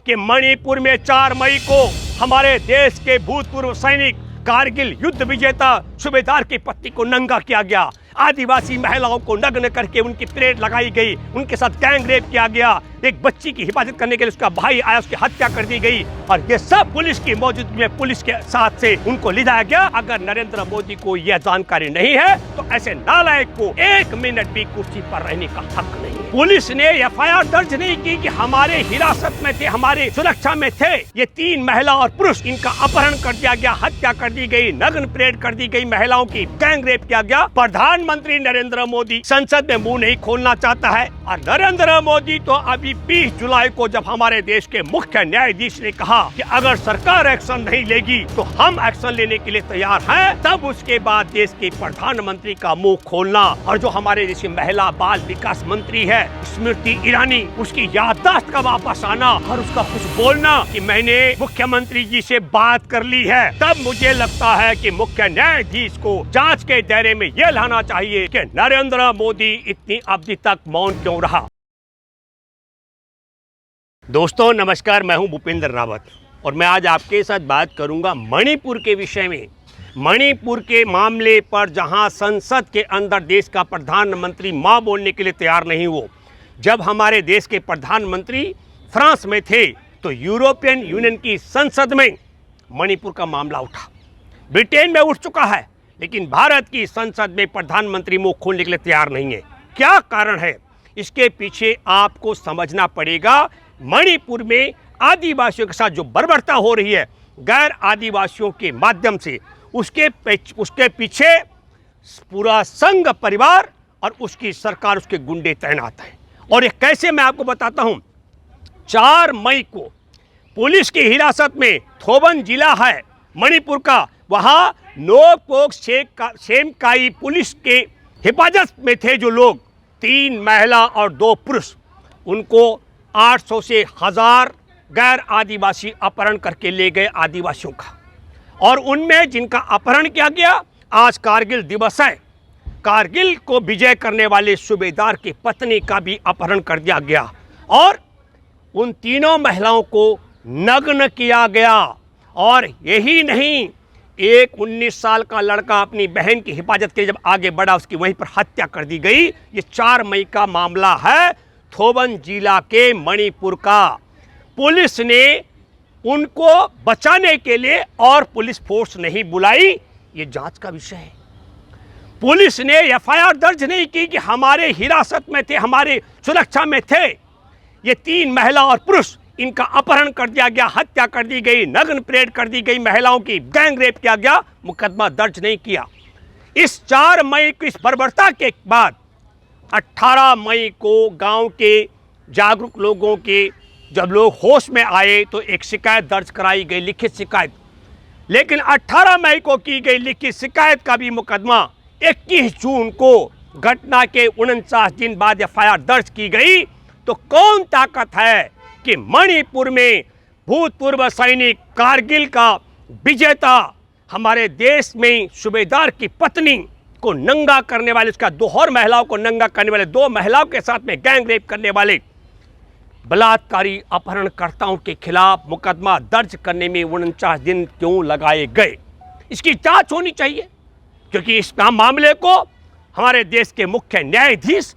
कि मणिपुर में 4 मई को हमारे देश के भूतपूर्व सैनिक कारगिल युद्ध विजेता सूबेदार की पत्नी को नंगा किया गया। आदिवासी महिलाओं को नग्न करके उनकी परेड लगाई गई, उनके साथ गैंग रेप किया गया। एक बच्ची की हिफाजत करने के लिए उसका भाई आया, उसकी हत्या कर दी गई और ये सब पुलिस की मौजूदगी में पुलिस के साथ से उनको ले जाया गया। अगर नरेंद्र मोदी को यह जानकारी नहीं है तो ऐसे नालायक को 1 मिनट भी कुर्सी पर रहने का हक नहीं है। पुलिस ने एफआईआर दर्ज नहीं की कि हमारे हिरासत में थे, हमारे सुरक्षा में थे। ये 3 महिला और पुरुष, इनका अपहरण कर दिया गया, हत्या कर दी गई, नग्न परेड कर दी गई, महिलाओं की गैंग रेप किया गया। प्रधानमंत्री नरेंद्र मोदी संसद में मुंह नहीं खोलना चाहता है और नरेंद्र मोदी तो अभी 20 जुलाई को जब हमारे देश के मुख्य न्यायाधीश ने कहा कि अगर सरकार एक्शन नहीं लेगी तो हम एक्शन लेने के लिए तैयार हैं, तब उसके बाद देश के प्रधानमंत्री का मुंह खोलना और जो हमारे देश की महिला बाल विकास मंत्री है स्मृति ईरानी, उसकी याददाश्त का वापस आना और उसका कुछ बोलना कि मैंने मुख्यमंत्री जी से बात कर ली है, तब मुझे लगता है कि मुख्य न्यायाधीश को जांच के दायरे में यह लाना चाहिए कि नरेंद्र मोदी इतनी अवधि तक मौन क्यों रहा। दोस्तों नमस्कार, मैं हूं भूपेंद्र रावत और मैं आज आपके साथ बात करूंगा मणिपुर के विषय में। मणिपुर के मामले पर जहां संसद के अंदर देश का प्रधानमंत्री मां बोलने के लिए तैयार नहीं हुआ। जब हमारे देश के प्रधानमंत्री फ्रांस में थे तो यूरोपियन यूनियन की संसद में मणिपुर का मामला उठा। ब्रिटेन में उठ चुका है, लेकिन भारत की संसद में प्रधानमंत्री मुंह खोलने के लिए तैयार नहीं है। क्या कारण है? इसके पीछे आपको समझना पड़ेगा। मणिपुर में आदिवासियों के साथ जो बर्बरता हो रही है गैर आदिवासियों के माध्यम से, उसके पीछे पूरा संघ परिवार और उसकी सरकार, उसके गुंडे तैनात हैं। और ये कैसे, मैं आपको बताता हूं। 4 मई को पुलिस की हिरासत में थोबन जिला है मणिपुर का, वहां नोकपोक सेमकाई पुलिस के हिफाजत में थे जो लोग, 3 महिला और 2 पुरुष, उनको 800 से 1000 गैर आदिवासी अपहरण करके ले गए आदिवासियों का। और उनमें जिनका अपहरण किया गया, आज कारगिल दिवस है, कारगिल को विजय करने वाले सूबेदार की पत्नी का भी अपहरण कर दिया गया और उन तीनों महिलाओं को नग्न किया गया। और यही नहीं, एक 19 साल का लड़का अपनी बहन की हिफाजत के लिए जब आगे बढ़ा, उसकी वहीं पर हत्या कर दी गई। ये 4 मई का मामला है, थोबन जिला के मणिपुर का। पुलिस ने उनको बचाने के लिए और पुलिस फोर्स नहीं बुलाई, ये जांच का विषय है। पुलिस ने एफआईआर दर्ज नहीं की कि हमारे हिरासत में थे, हमारे सुरक्षा में थे। ये 3 महिला और पुरुष, इनका अपहरण कर दिया गया, हत्या कर दी गई, नग्न परेड कर दी गई, महिलाओं की गैंग रेप किया गया, मुकदमा दर्ज नहीं किया। इस 4 मई की इस बर्बरता के बाद 18 मई को गांव के जागरूक लोगों के, जब लोग होश में आए तो एक शिकायत दर्ज कराई गई, लिखित शिकायत। लेकिन 18 मई को की गई लिखित शिकायत का भी मुकदमा 21 जून को, घटना के 49 दिन बाद एफआईआर दर्ज की गई। तो कौन ताकत है कि मणिपुर में भूतपूर्व सैनिक कारगिल का विजेता हमारे देश में सूबेदार की पत्नी को नंगा करने वाले, उसका 2 और महिलाओं को नंगा करने वाले, 2 महिलाओं के साथ में गैंग रेप करने वाले बलात्कारी अपहरणकर्ताओं के खिलाफ मुकदमा दर्ज करने में 49 दिन क्यों लगाए गए? इसकी जांच होनी चाहिए, क्योंकि इस मामले को हमारे देश के मुख्य न्यायाधीश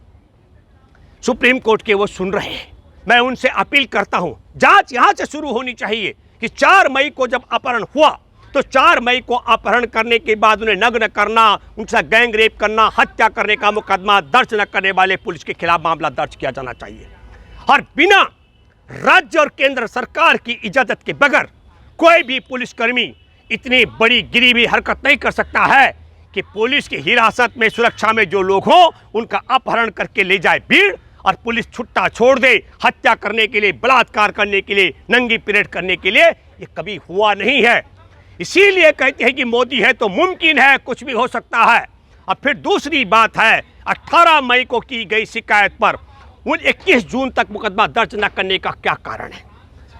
सुप्रीम कोर्ट के वो सुन रहे हैं। मैं उनसे अपील करता हूं, जांच यहां से शुरू होनी चाहिए कि 4 मई को जब अपहरण हुआ तो 4 मई को अपहरण करने के बाद उन्हें नग्न करना, उनसे गैंग रेप करना, हत्या करने का मुकदमा दर्ज न करने वाले पुलिस के खिलाफ मामला दर्ज किया जाना चाहिए। और बिना राज्य और केंद्र सरकार की इजाजत के बगैर कोई भी पुलिसकर्मी इतनी बड़ी गिरी हुई हरकत नहीं कर सकता है कि पुलिस की हिरासत में, सुरक्षा में जो लोग हों उनका अपहरण करके ले जाए भीड़ और पुलिस छुट्टा छोड़ दे हत्या करने के लिए, बलात्कार करने के लिए, नंगी परेड करने के लिए। ये कभी हुआ नहीं है। इसीलिए कहते हैं कि मोदी है तो मुमकिन है, कुछ भी हो सकता है। और फिर दूसरी बात है, 18 मई को की गई शिकायत पर 21 जून तक मुकदमा दर्ज न करने का क्या कारण है?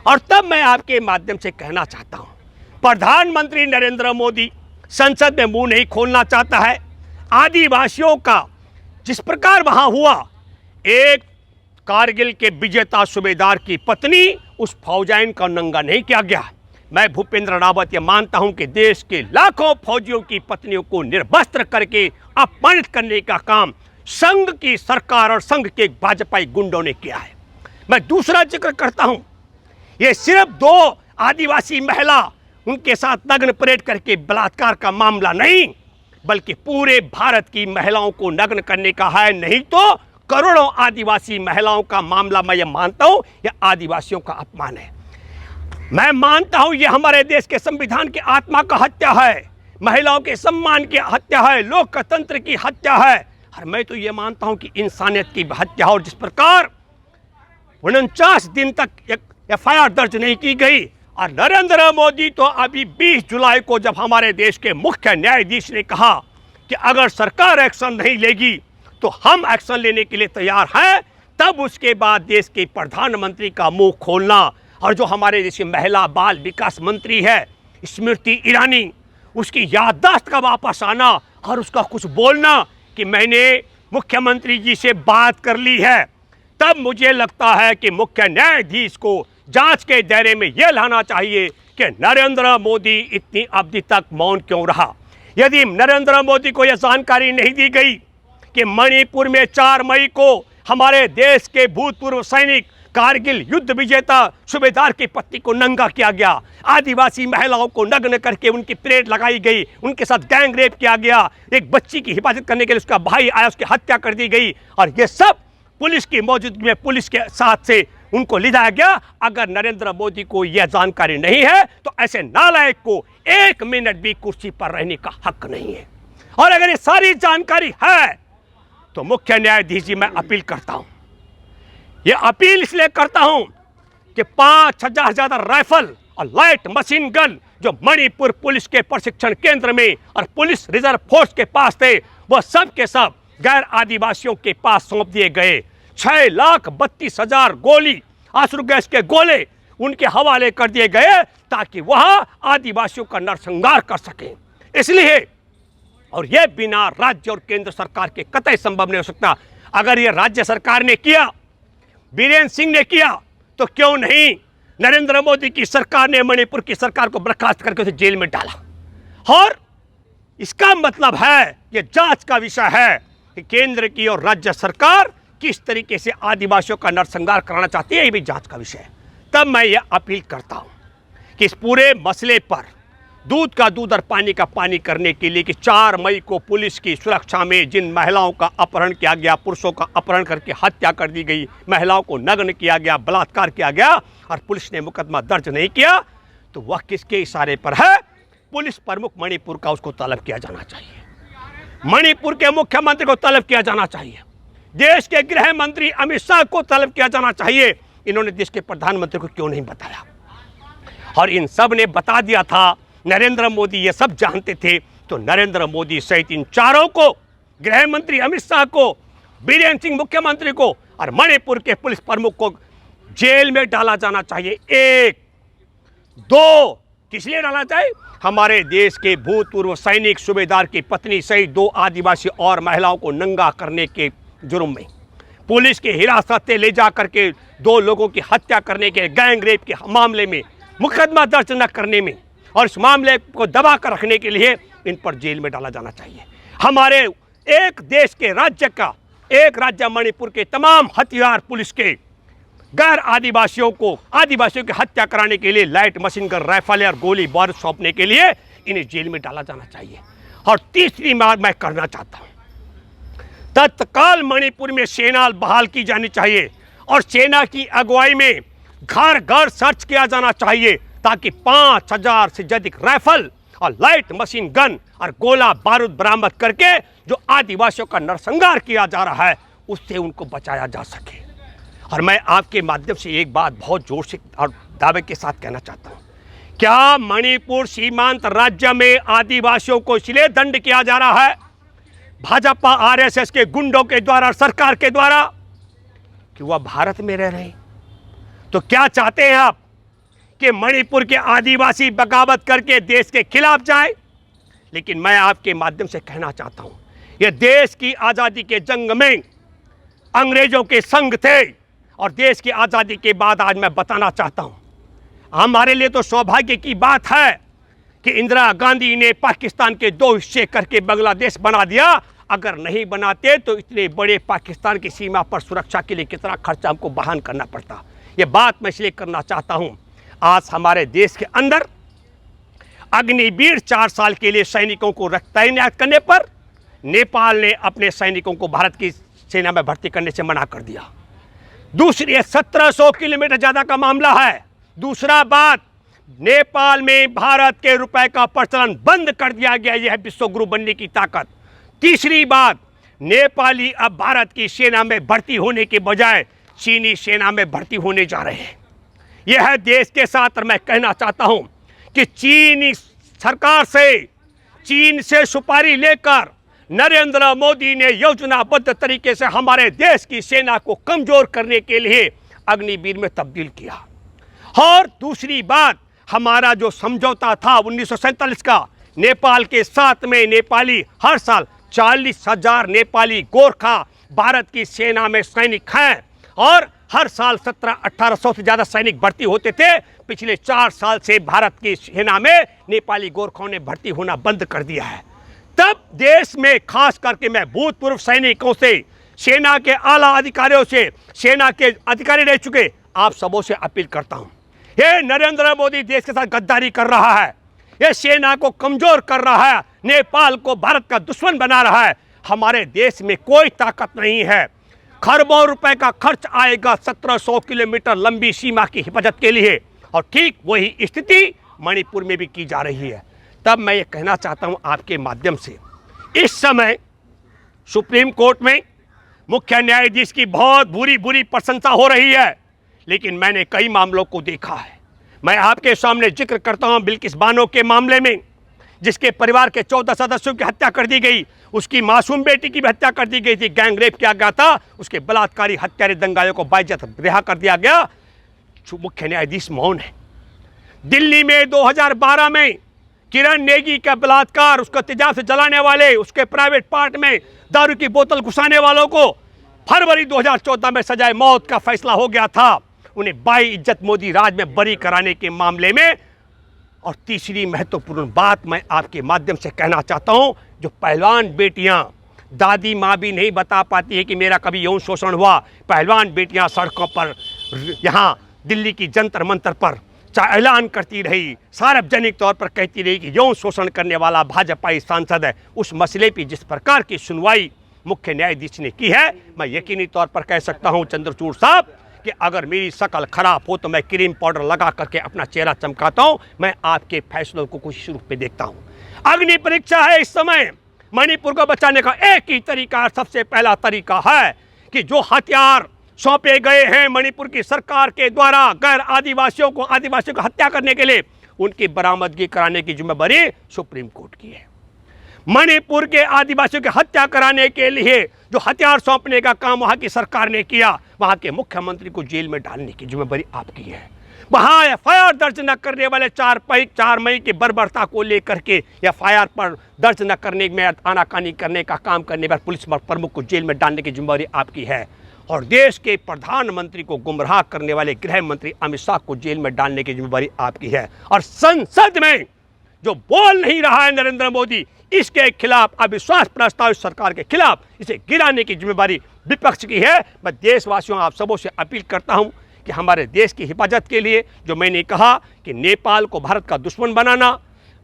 और तब मैं आपके माध्यम से कहना चाहता हूं, प्रधानमंत्री नरेंद्र मोदी संसद में मुंह नहीं खोलना चाहता है। आदिवासियों का जिस प्रकार वहां हुआ, एक कारगिल के विजेता सूबेदार की पत्नी उस फौजाइन का नंगा नहीं किया गया। मैं भूपेंद्र रावत ये मानता हूं कि देश के लाखों फौजियों की पत्नियों को निर्वस्त्र करके अपमानित करने का काम संघ की सरकार और संघ के भाजपाई गुंडों ने किया है। मैं दूसरा जिक्र करता हूं, ये सिर्फ 2 आदिवासी महिला उनके साथ नग्न परेड करके बलात्कार का मामला नहीं, बल्कि पूरे भारत की महिलाओं को नग्न करने का है, नहीं तो करोड़ों आदिवासी महिलाओं का मामला। मैं ये मानता हूं यह आदिवासियों का अपमान है। मैं मानता हूं यह हमारे देश के संविधान की आत्मा का हत्या है, महिलाओं के सम्मान की हत्या है, लोकतंत्र की हत्या है। और मैं तो ये मानता हूं कि इंसानियत की हत्या। और जिस प्रकार 49 दिन तक FIR दर्ज नहीं की गई, और नरेंद्र मोदी तो अभी 20 जुलाई को जब हमारे देश के मुख्य न्यायाधीश ने कहा कि अगर सरकार एक्शन नहीं लेगी तो हम एक्शन लेने के लिए तैयार हैं, तब उसके बाद देश के प्रधानमंत्री का मुंह खोलना और जो हमारे देश की महिला बाल विकास मंत्री है स्मृति ईरानी, उसकी याददाश्त का वापस आना और उसका कुछ बोलना कि मैंने मुख्यमंत्री जी से बात कर ली है, तब मुझे लगता है कि मुख्य न्यायाधीश को जांच के दायरे में यह लाना चाहिए कि नरेंद्र मोदी इतनी अवधि तक मौन क्यों रहा। यदि नरेंद्र मोदी को यह जानकारी नहीं दी गई कि मणिपुर में 4 मई को हमारे देश के भूतपूर्व सैनिक कारगिल युद्ध विजेता सूबेदार की पत्नी को नंगा किया गया, आदिवासी महिलाओं को नग्न करके उनकी परेड लगाई गई, उनके साथ गैंग रेप किया गया, एक बच्ची की हिफाजत करने के लिए उसका भाई आया, उसकी हत्या कर दी गई, और ये सब पुलिस की मौजूदगी में पुलिस के साथ से उनको ले जाया गया। अगर नरेंद्र मोदी को यह जानकारी नहीं है तो ऐसे नालायक को 1 मिनट भी कुर्सी पर रहने का हक नहीं है। और अगर ये सारी जानकारी है तो मुख्य न्यायाधीश जी, मैं अपील करता हूं, यह अपील इसलिए करता हूं कि 5000 से ज्यादा राइफल और लाइट मशीन गन जो मणिपुर पुलिस के प्रशिक्षण केंद्र में और पुलिस रिजर्व फोर्स के पास थे, वह सब के सब गैर आदिवासियों के पास सौंप दिए गए। 6,32,000 गोली आंसू गैस के गोले उनके हवाले कर दिए गए ताकि वह आदिवासियों का नरसंहार कर सकें। इसलिए, और यह बिना राज्य और केंद्र सरकार के कतई संभव नहीं हो सकता। अगर यह राज्य सरकार ने किया, बीरेन सिंह ने किया, तो क्यों नहीं नरेंद्र मोदी की सरकार ने मणिपुर की सरकार को बर्खास्त करके उसे जेल में डाला। और इसका मतलब है यह जांच का विषय है कि केंद्र की और राज्य सरकार किस तरीके से आदिवासियों का नरसंहार कराना चाहती है, ये भी जांच का विषय है। तब मैं यह अपील करता हूं कि इस पूरे मसले पर दूध का दूध और पानी का पानी करने के लिए कि 4 मई को पुलिस की सुरक्षा में जिन महिलाओं का अपहरण किया गया, पुरुषों का अपहरण करके हत्या कर दी गई, महिलाओं को नग्न किया गया, बलात्कार किया गया और पुलिस ने मुकदमा दर्ज नहीं किया, तो वह किसके इशारे पर है? पुलिस प्रमुख मणिपुर का, उसको तलब किया जाना चाहिए। मणिपुर के मुख्यमंत्री को तलब किया जाना चाहिए। देश के गृह मंत्री अमित शाह को तलब किया जाना चाहिए। इन्होंने देश के प्रधानमंत्री को क्यों नहीं बताया? और इन सब ने बता दिया था, नरेंद्र मोदी ये सब जानते थे, तो नरेंद्र मोदी सहित इन चारों को, गृह मंत्री अमित शाह को, बीरेन सिंह मुख्यमंत्री को और मणिपुर के पुलिस प्रमुख को जेल में डाला जाना चाहिए। 1, 2 किस लिए डाला जाए? हमारे देश के भूतपूर्व सैनिक सूबेदार की पत्नी सहित 2 आदिवासी और महिलाओं को नंगा करने के जुर्म में, पुलिस की हिरासत से ले जा करके 2 लोगों की हत्या करने के गैंग रेप के मामले में मुकदमा दर्ज न करने में और इस मामले को दबा कर रखने के लिए इन पर जेल में डाला जाना चाहिए। हमारे एक देश के राज्य का, एक राज्य मणिपुर के तमाम हथियार पुलिस के गैर आदिवासियों को, आदिवासियों की हत्या कराने के लिए लाइट मशीन गन, राइफल और गोली बारूद सौंपने के लिए इन्हें जेल में डाला जाना चाहिए। और तीसरी बात मैं करना चाहता हूं, तत्काल मणिपुर में सेना बहाल की जानी चाहिए और सेना की अगुवाई में घर घर सर्च किया जाना चाहिए ताकि 5000 से अधिक राइफल और लाइट मशीन गन और गोला बारूद बरामद करके जो आदिवासियों का नरसंहार किया जा रहा है उससे उनको बचाया जा सके। और मैं आपके माध्यम से एक बात बहुत जोर से और दावे के साथ कहना चाहता हूँ, क्या मणिपुर सीमांत राज्य में आदिवासियों को इसलिए दंड किया जा रहा है भाजपा आरएसएस के गुंडों के द्वारा, सरकार के द्वारा, कि वह भारत में रह रहे हैं? तो क्या चाहते हैं आप कि मणिपुर के आदिवासी बगावत करके देश के खिलाफ जाएं? लेकिन मैं आपके माध्यम से कहना चाहता हूं, यह देश की आज़ादी के जंग में अंग्रेजों के संग थे और देश की आज़ादी के बाद आज मैं बताना चाहता हूँ, हमारे लिए तो सौभाग्य की बात है कि इंदिरा गांधी ने पाकिस्तान के 2 हिस्से करके बांग्लादेश बना दिया। अगर नहीं बनाते तो इतने बड़े पाकिस्तान की सीमा पर सुरक्षा के लिए कितना खर्चा हमको बहन करना पड़ता। ये बात मैं इसलिए करना चाहता हूँ, आज हमारे देश के अंदर अग्निवीर 4 साल के लिए सैनिकों को तैनात करने पर नेपाल ने अपने सैनिकों को भारत की सेना में भर्ती करने से मना कर दिया। दूसरी 1700 किलोमीटर ज़्यादा का मामला है। दूसरा बात, नेपाल में भारत के रुपए का प्रचलन बंद कर दिया गया। यह है विश्व गुरु बनने की ताकत। तीसरी बात, नेपाली अब भारत की सेना में भर्ती होने के बजाय चीनी सेना में भर्ती होने जा रहे हैं। यह है देश के साथ, और मैं कहना चाहता हूं कि चीनी सरकार से, चीन से सुपारी लेकर नरेंद्र मोदी ने योजनाबद्ध तरीके से हमारे देश की सेना को कमजोर करने के लिए अग्निवीर में तब्दील किया। और दूसरी बात, हमारा जो समझौता था 1947 का, नेपाल के साथ में नेपाली हर साल 40,000 नेपाली गोरखा भारत की सेना में सैनिक हैं और हर साल 1700-1800 से ज़्यादा सैनिक भर्ती होते थे। पिछले 4 साल से भारत की सेना में नेपाली गोरखों ने भर्ती होना बंद कर दिया है। तब देश में खास करके मैं भूतपूर्व सैनिकों से, सेना के आला अधिकारियों से, सेना के अधिकारी रह चुके आप सबों से अपील करता हूं, ये नरेंद्र मोदी देश के साथ गद्दारी कर रहा है, ये सेना को कमजोर कर रहा है, नेपाल को भारत का दुश्मन बना रहा है। हमारे देश में कोई ताकत नहीं है। खरबों रुपए का खर्च आएगा 1700 किलोमीटर लंबी सीमा की हिफाजत के लिए, और ठीक वही स्थिति मणिपुर में भी की जा रही है। तब मैं ये कहना चाहता हूं आपके माध्यम से, इस समय सुप्रीम कोर्ट में मुख्य न्यायाधीश की बहुत बुरी प्रशंसा हो रही है, लेकिन मैंने कई मामलों को देखा है। मैं आपके सामने जिक्र करता हूं बिल्किस बानो के मामले में, जिसके परिवार के 14 सदस्यों की हत्या कर दी गई, उसकी मासूम बेटी की भी हत्या कर दी गई थी, गैंग रेप किया गया था, उसके बलात्कारी हत्यारे दंगाइयों को बाइज्जत रिहा कर दिया गया। मुख्य न्यायाधीश मौन है। दिल्ली में 2012 में किरण नेगी का बलात्कार, उसको तेजाब से जलाने वाले, उसके प्राइवेट पार्ट में दारू की बोतल घुसाने वालों को फरवरी 2014 में सजाए मौत का फैसला हो गया था। उन्हें बाइज्जत मोदी राज में बरी कराने के मामले में। और तीसरी महत्वपूर्ण बात मैं आपके माध्यम से कहना चाहता हूं, जो पहलवान बेटियां, दादी माँ भी नहीं बता पाती है कि मेरा कभी यौन शोषण हुआ, पहलवान बेटियां सड़कों पर, यहाँ दिल्ली की जंतर मंतर पर ऐलान करती रही, सार्वजनिक तौर पर कहती रही कि यौन शोषण करने वाला भाजपाई सांसद है। उस मसले पर जिस प्रकार की सुनवाई मुख्य न्यायाधीश ने की है, मैं यकीनी तौर पर कह सकता हूं चंद्रचूड़ साहब कि अगर मेरी शक्ल खराब हो तो मैं क्रीम पाउडर लगा करके अपना चेहरा चमकाता हूं। मैं आपके फैसलों को कुछ रूप में देखता हूं। अग्नि परीक्षा है इस समय। मणिपुर को बचाने का एक ही तरीका, सबसे पहला तरीका है कि जो हथियार सौंपे गए हैं मणिपुर की सरकार के द्वारा गैर आदिवासियों को हत्या करने के लिए, उनकी बरामदगी कराने की जिम्मेदारी सुप्रीम कोर्ट की है। मणिपुर के आदिवासियों की हत्या कराने के लिए जो हथियार सौंपने का काम वहां की सरकार ने किया, वहां के मुख्यमंत्री को जेल में डालने की जिम्मेदारी आपकी है। वहां एफआईआर दर्ज न करने वाले 4 मई की बर्बरता को लेकर के एफआईआर पर दर्ज न करने में आनाकानी करने का काम करने पर पुलिस प्रमुख को जेल में डालने की जिम्मेदारी आपकी है। और देश के प्रधानमंत्री को गुमराह करने वाले गृह मंत्री अमित शाह को जेल में डालने की जिम्मेदारी आपकी है। और संसद में जो बोल नहीं रहा है नरेंद्र मोदी, इसके खिलाफ, अविश्वास प्रस्ताव सरकार के खिलाफ, इसे गिराने की जिम्मेदारी विपक्ष की है। मैं देशवासियों आप सबों से अपील करता हूं कि हमारे देश की हिफाजत के लिए, जो मैंने कहा कि नेपाल को भारत का दुश्मन बनाना,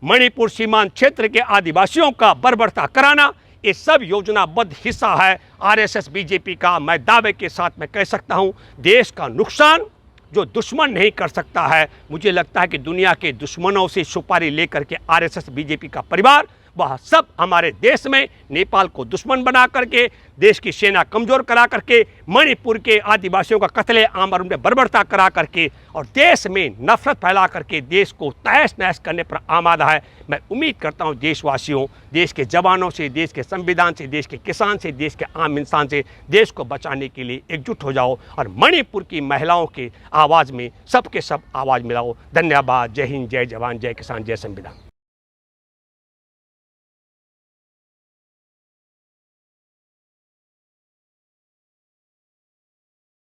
मणिपुर सीमांत क्षेत्र के आदिवासियों का बर्बरता कराना, ये सब योजनाबद्ध हिस्सा है आरएसएस बीजेपी का। मैं दावे के साथ मैं कह सकता हूं, देश का नुकसान जो दुश्मन नहीं कर सकता है, मुझे लगता है कि दुनिया के दुश्मनों से सुपारी लेकर के आरएसएस बीजेपी का परिवार, वह सब हमारे देश में नेपाल को दुश्मन बना करके, देश की सेना कमज़ोर करा करके, मणिपुर के आदिवासियों का कत्ले आम और उनमें बर्बरता करा करके और देश में नफरत फैला करके देश को तहस नहस करने पर आमादा है। मैं उम्मीद करता हूं देशवासियों, देश के जवानों से, देश के संविधान से, देश के किसान से, देश के आम इंसान से, देश को बचाने के लिए एकजुट हो जाओ और मणिपुर की महिलाओं के आवाज़ में सबके सब आवाज़ मिलाओ। धन्यवाद। जय हिंद, जय जवान, जय किसान, जय संविधान।